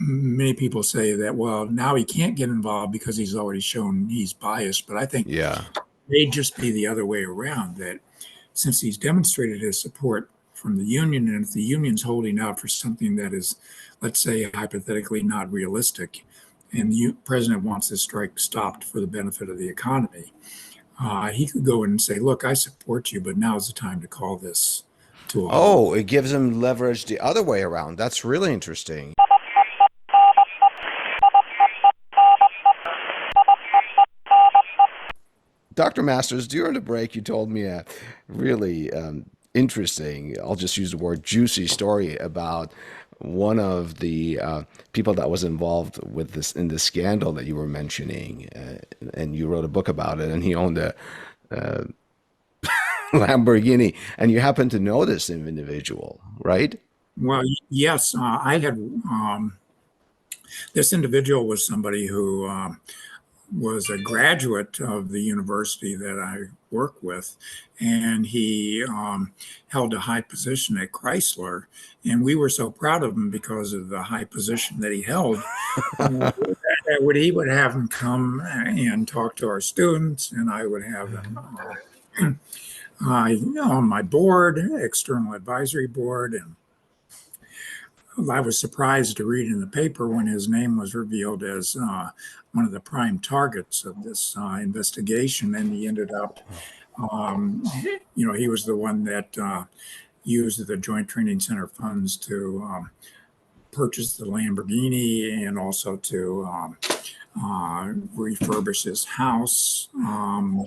many people say that, well, now he can't get involved because he's already shown he's biased. But I think Yeah. it may just be the other way around, that since he's demonstrated his support from the union, and if the union's holding out for something that is, let's say, hypothetically not realistic, and the president wants this strike stopped for the benefit of the economy, he could go in and say, look, I support you, but now's the time to call this to a halt. Oh, it gives him leverage the other way around. That's really interesting. Dr. Masters, during the break, you told me a really interesting, I'll just use the word juicy story about one of the people that was involved with this in the scandal that you were mentioning, and you wrote a book about it, and he owned a Lamborghini, and you happen to know this individual, right? Well, yes, I had this individual was somebody who was a graduate of the university that I work with, and he held a high position at Chrysler. And we were so proud of him because of the high position that he held. He would have him come and talk to our students, and I would have him on my board, external advisory board, and I was surprised to read in the paper when his name was revealed as one of the prime targets of this investigation. And he ended up, he was the one that used the Joint Training Center funds to purchase the Lamborghini and also to refurbish his house.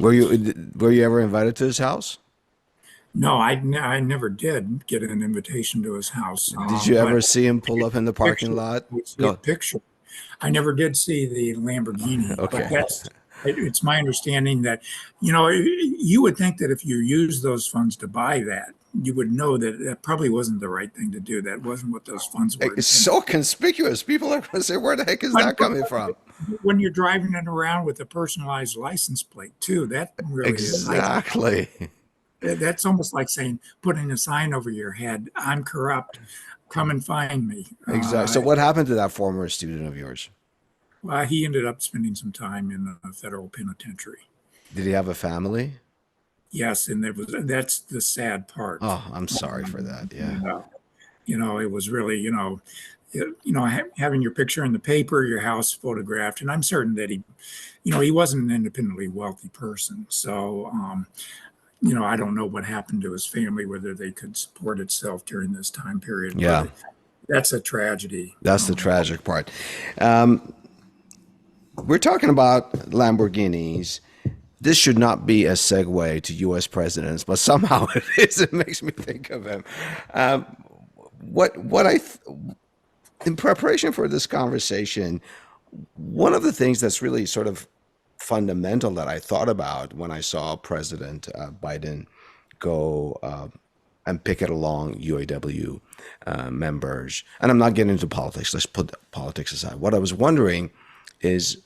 Were you ever invited to his house? No, I never did get an invitation to his house. Did you ever But see him pull up in the parking picture, lot? we see a Go. picture. I never did see the Lamborghini, but Okay. it's my understanding that, you would think that if you use those funds to buy that, you would know that that probably wasn't the right thing to do. That wasn't what those funds were It's intended. so conspicuous. People are going to say, "Where the heck is that coming from?" When you're driving it around with a personalized license plate too, that really is. Exactly. That's almost like saying, putting a sign over your head, "I'm corrupt, come and find me." Exactly. So, what happened to that former student of yours? He ended up spending some time in a federal penitentiary. Did he have a family? Yes, and that's the sad part. Oh, I'm sorry for that. Yeah. Uh, it was really, having your picture in the paper, your house photographed, and I'm certain that he wasn't an independently wealthy person. So, I don't know what happened to his family, whether they could support itself during this time period, Yeah. but that's a tragedy. That's the tragic part. Um, we're talking about Lamborghinis. This should not be a segue to U.S. presidents, but somehow it is. It makes me think of him. Um, in preparation for this conversation, one of the things that's really sort of fundamental that I thought about when I saw President Biden go and picket along UAW members, and I'm not getting into politics. Let's put politics aside. What I was wondering is,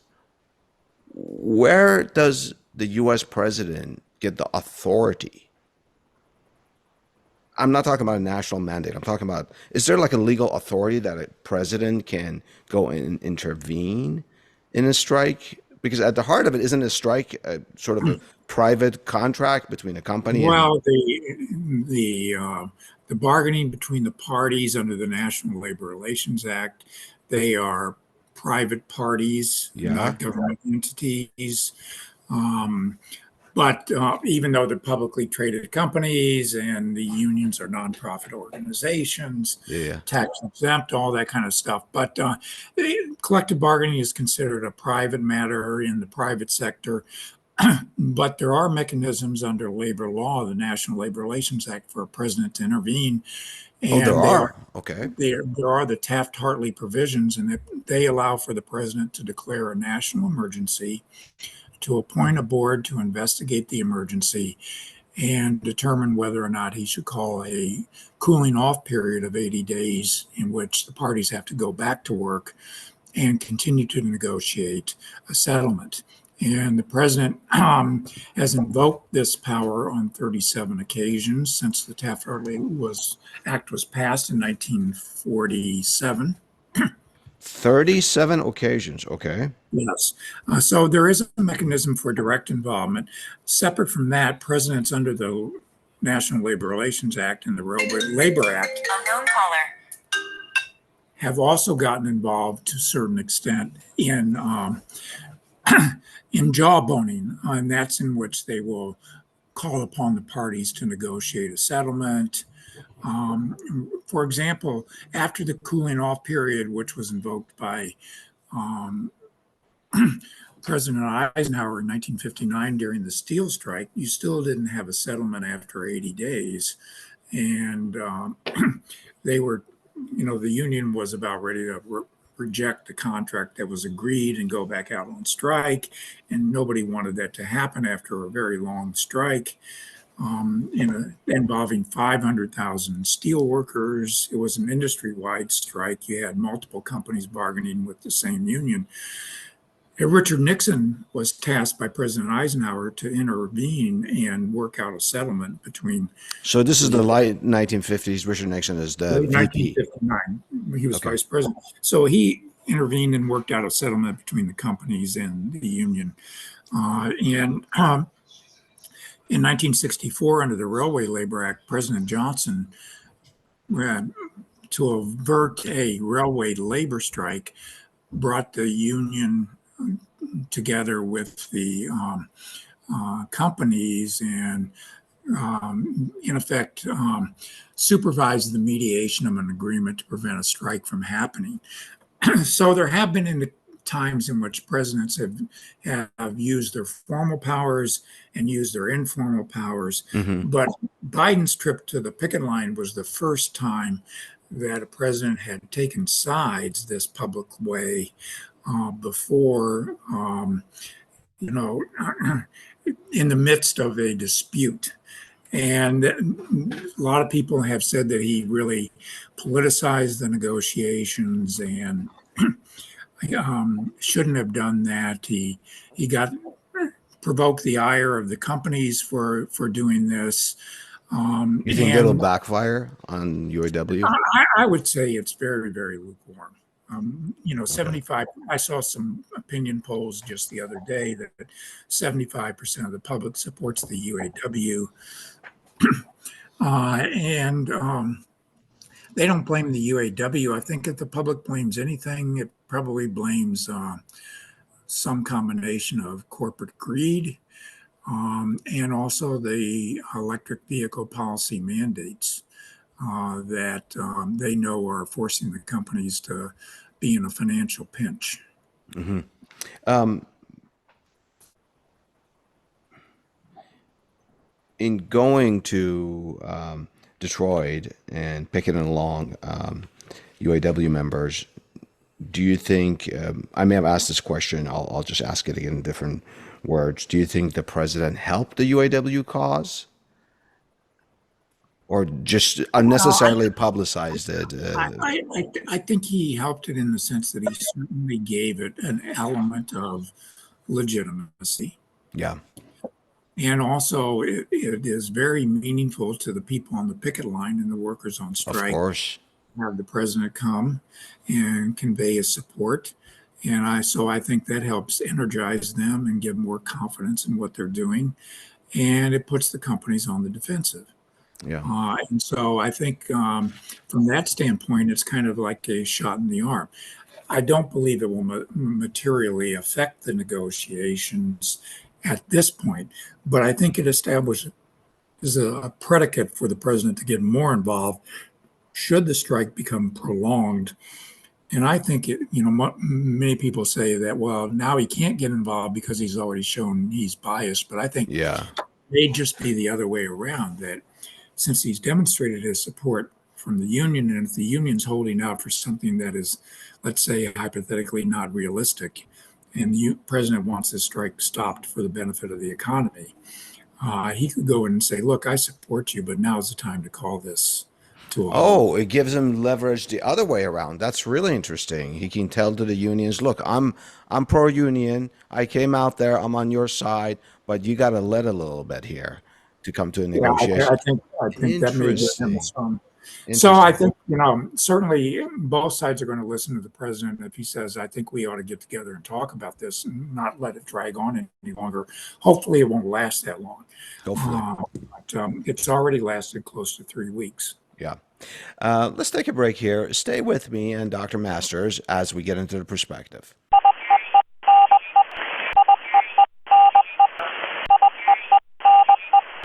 where does the U.S. president get the authority? I'm not talking about a national mandate. I'm talking about, is there like a legal authority that a president can go and intervene in a strike? Because at the heart of it, isn't a strike sort of a private contract between a company and... Well, the bargaining between the parties under the National Labor Relations Act, they are private parties, Yeah. not government entities. Um, but even though they're publicly traded companies and the unions are nonprofit organizations, Yeah. tax exempt, all that kind of stuff. But collective bargaining is considered a private matter in the private sector. But there are mechanisms under labor law, the National Labor Relations Act, for a president to intervene, Oh, there and are. Okay. there are the Taft-Hartley provisions, and they allow for the president to declare a national emergency, to appoint a board to investigate the emergency, and determine whether or not he should call a cooling off period of 80 days in which the parties have to go back to work and continue to negotiate a settlement. And the president has invoked this power on 37 occasions since the Taft-Hartley Act was passed in 1947. 37 occasions. Okay. Yes. So there is a mechanism for direct involvement. Separate from that, presidents under the National Labor Relations Act and the Railway Labor Act unknown caller have also gotten involved to a certain extent in jawboning, and that's in which they will call upon the parties to negotiate a settlement. For example, after the cooling off period, which was invoked by um, President Eisenhower in 1959 during the steel strike, you still didn't have a settlement after 80 days. And they were, the union was about ready to reject the contract that was agreed and go back out on strike. And nobody wanted that to happen after a very long strike. Involving 500,000 steel workers. It was an industry-wide strike. You had multiple companies bargaining with the same union. Richard Nixon was tasked by President Eisenhower to intervene and work out a settlement between. So this is the late 1950s. Richard Nixon is the VP. 1959. He was Okay. vice president. So he intervened and worked out a settlement between the companies and the union. In 1964, under the Railway Labor Act, President Johnson, to avert a railway labor strike, brought the union together with the companies and, in effect, supervised the mediation of an agreement to prevent a strike from happening. So there have been in the times in which presidents have used their formal powers and used their informal powers. Mm-hmm. But Biden's trip to the picket line was the first time that a president had taken sides this public way before, in the midst of a dispute. And a lot of people have said that he really politicized the negotiations and shouldn't have done that. He got provoked the ire of the companies for doing this. You think it'll backfire on UAW? I would say it's very, very lukewarm. 75, I saw some opinion polls just the other day that 75% of the public supports the UAW. And they don't blame the UAW. I think if the public blames anything, it probably blames some combination of corporate greed and also the electric vehicle policy mandates that they know are forcing the companies to be in a financial pinch. Mm-hmm. In going to Detroit and picketing along UAW members, do you think, I may have asked this question, I'll just ask it again in different words. Do you think the president helped the UAW cause? Or just unnecessarily publicized it? I think he helped it in the sense that he certainly gave it an element of legitimacy. Yeah. And also, it is very meaningful to the people on the picket line and the workers on strike. Of course. Have the president come and convey his support. And I think that helps energize them and give more confidence in what they're doing. And it puts the companies on the defensive. Yeah. And so I think from that standpoint, it's kind of like a shot in the arm. I don't believe it will materially affect the negotiations at this point, but I think it establishes a predicate for the president to get more involved should the strike become prolonged. And I think many people say that, well, now he can't get involved because he's already shown he's biased. But I think it may just be the other way around, that since he's demonstrated his support from the union, and if the union's holding out for something that is, let's say, hypothetically not realistic, and the president wants this strike stopped for the benefit of the economy, he could go in and say, look, I support you, but now's the time to call this to a halt. It gives him leverage the other way around. That's really interesting. He can tell to the unions, look, I'm pro-union. I came out there. I'm on your side, but you got to let a little bit here to come to a negotiation. I think that may give him some. So I Interesting. think, certainly both sides are going to listen to the president if he says, I think we ought to get together and talk about this and not let it drag on any longer. Hopefully it won't last that long. Hopefully. But it's already lasted close to 3 weeks. Yeah. Let's take a break here. Stay with me and Dr. Masters as we get into the perspective.